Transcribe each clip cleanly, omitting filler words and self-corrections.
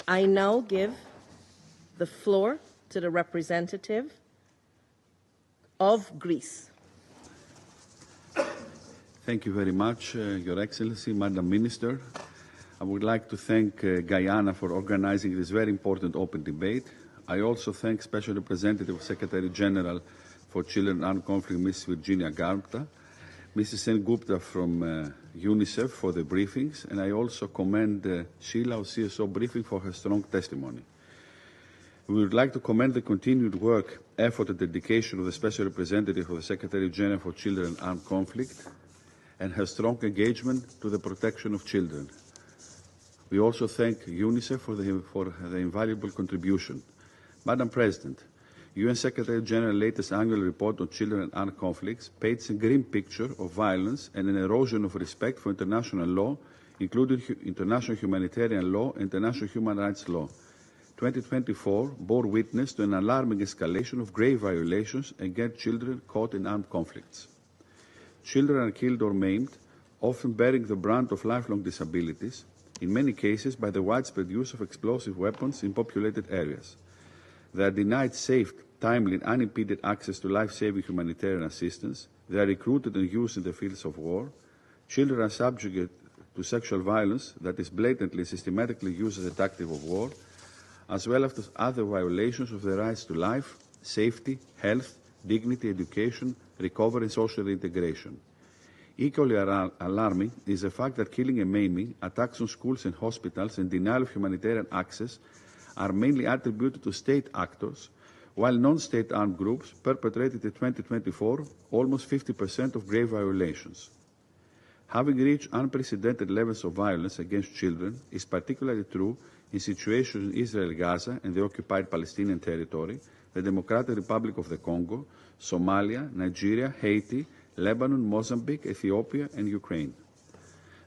I now give the floor to the representative of Greece. Thank you very much, Your Excellency, Madam Minister. I would like to thank Guyana for organizing this very important open debate. I also thank Special Representative Secretary General for Children and Armed Conflict, Ms. Virginia Gupta, Mrs. Sen Gupta from UNICEF for the briefings, and I also commend Sheila of CSO Briefing for her strong testimony. We would like to commend the continued work, effort, and dedication of the Special Representative of the Secretary General for Children and Armed Conflict and her strong engagement to the protection of children. We also thank UNICEF for the invaluable contribution. Madam President, UN Secretary General's latest annual report on children and armed conflicts paints a grim picture of violence and an erosion of respect for international law, including international humanitarian law and international human rights law. 2024 bore witness to an alarming escalation of grave violations against children caught in armed conflicts. Children are killed or maimed, often bearing the brunt of lifelong disabilities, in many cases by the widespread use of explosive weapons in populated areas. They are denied safe, timely, and unimpeded access to life-saving humanitarian assistance. They are recruited and used in the fields of war. Children are subject to sexual violence that is blatantly and systematically used as a tactic of war, as well as other violations of their rights to life, safety, health, dignity, education, recovery, and social integration. Equally alarming is the fact that killing and maiming, attacks on schools and hospitals, and denial of humanitarian access are mainly attributed to state actors, while non-state armed groups perpetrated in 2024 almost 50% of grave violations. Having reached unprecedented levels of violence against children is particularly true in situations in Israel, Gaza, and the occupied Palestinian territory, the Democratic Republic of the Congo, Somalia, Nigeria, Haiti, Lebanon, Mozambique, Ethiopia, and Ukraine.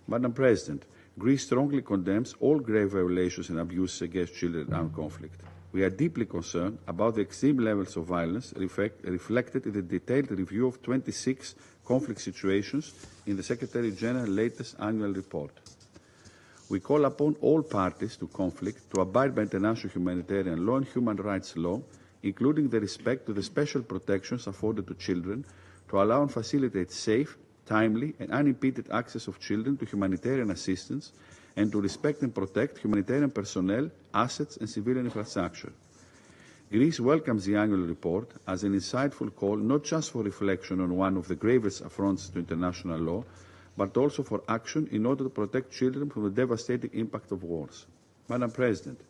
Madam President, Greece strongly condemns all grave violations and abuses against children in armed conflict. We are deeply concerned about the extreme levels of violence reflected in the detailed review of 26 conflict situations in the Secretary General's latest annual report. We call upon all parties to conflict to abide by international humanitarian law and human rights law, including the respect to the special protections afforded to children, to allow and facilitate safe, timely, and unimpeded access of children to humanitarian assistance, and to respect and protect humanitarian personnel, assets, and civilian infrastructure. Greece welcomes the annual report as an insightful call not just for reflection on one of the gravest affronts to international law, but also for action in order to protect children from the devastating impact of wars. Madam President,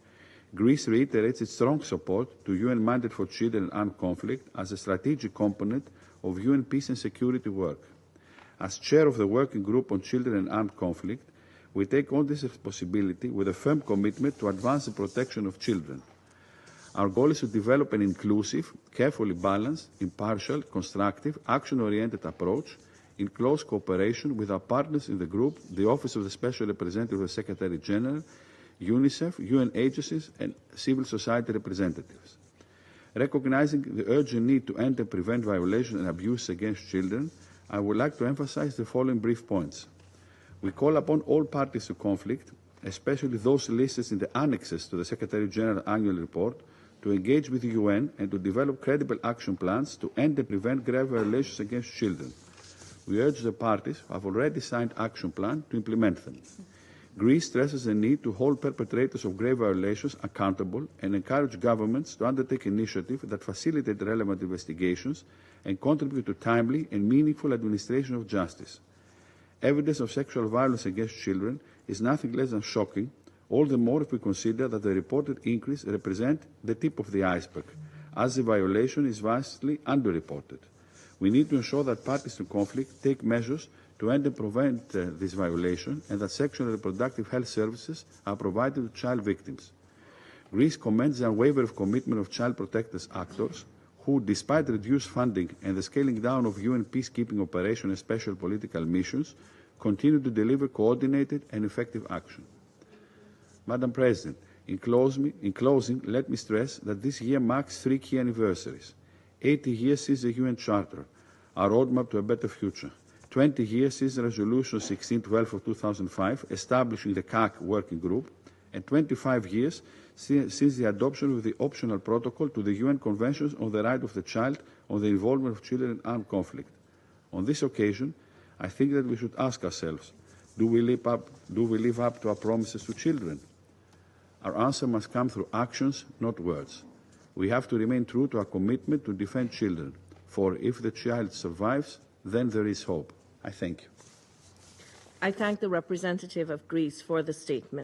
Greece reiterates its strong support to UN mandate for children in armed conflict as a strategic component of UN peace and security work. As chair of the Working Group on Children in Armed Conflict, we take on this responsibility with a firm commitment to advance the protection of children. Our goal is to develop an inclusive, carefully balanced, impartial, constructive, action-oriented approach in close cooperation with our partners in the group, the Office of the Special Representative of the Secretary General, UNICEF, UN agencies, and civil society representatives. Recognizing the urgent need to end and prevent violations and abuse against children, I would like to emphasize the following brief points. We call upon all parties to conflict, especially those listed in the annexes to the Secretary General Annual Report, to engage with the UN and to develop credible action plans to end and prevent grave violations against children. We urge the parties who have already signed action plans to implement them. Greece stresses the need to hold perpetrators of grave violations accountable and encourage governments to undertake initiatives that facilitate relevant investigations and contribute to timely and meaningful administration of justice. Evidence of sexual violence against children is nothing less than shocking, all the more if we consider that the reported increase represents the tip of the iceberg, as the violation is vastly underreported. We need to ensure that parties to conflict take measures to end and prevent this violation, and that sexual and reproductive health services are provided to child victims. Greece commends the unwavering commitment of child protectors actors who, despite reduced funding and the scaling down of UN peacekeeping operations and special political missions, continue to deliver coordinated and effective action. Madam President, in closing, let me stress that this year marks 3 key anniversaries. 80 years since the UN Charter, our roadmap to a better future. 20 years since Resolution 1612 of 2005, establishing the CAAC Working Group, and 25 years since the adoption of the optional protocol to the UN Convention on the Right of the Child on the Involvement of Children in Armed Conflict. On this occasion, I think that we should ask ourselves, do we live up to our promises to children? Our answer must come through actions, not words. We have to remain true to our commitment to defend children, for if the child survives, then there is hope. I thank you. I thank the representative of Greece for the statement.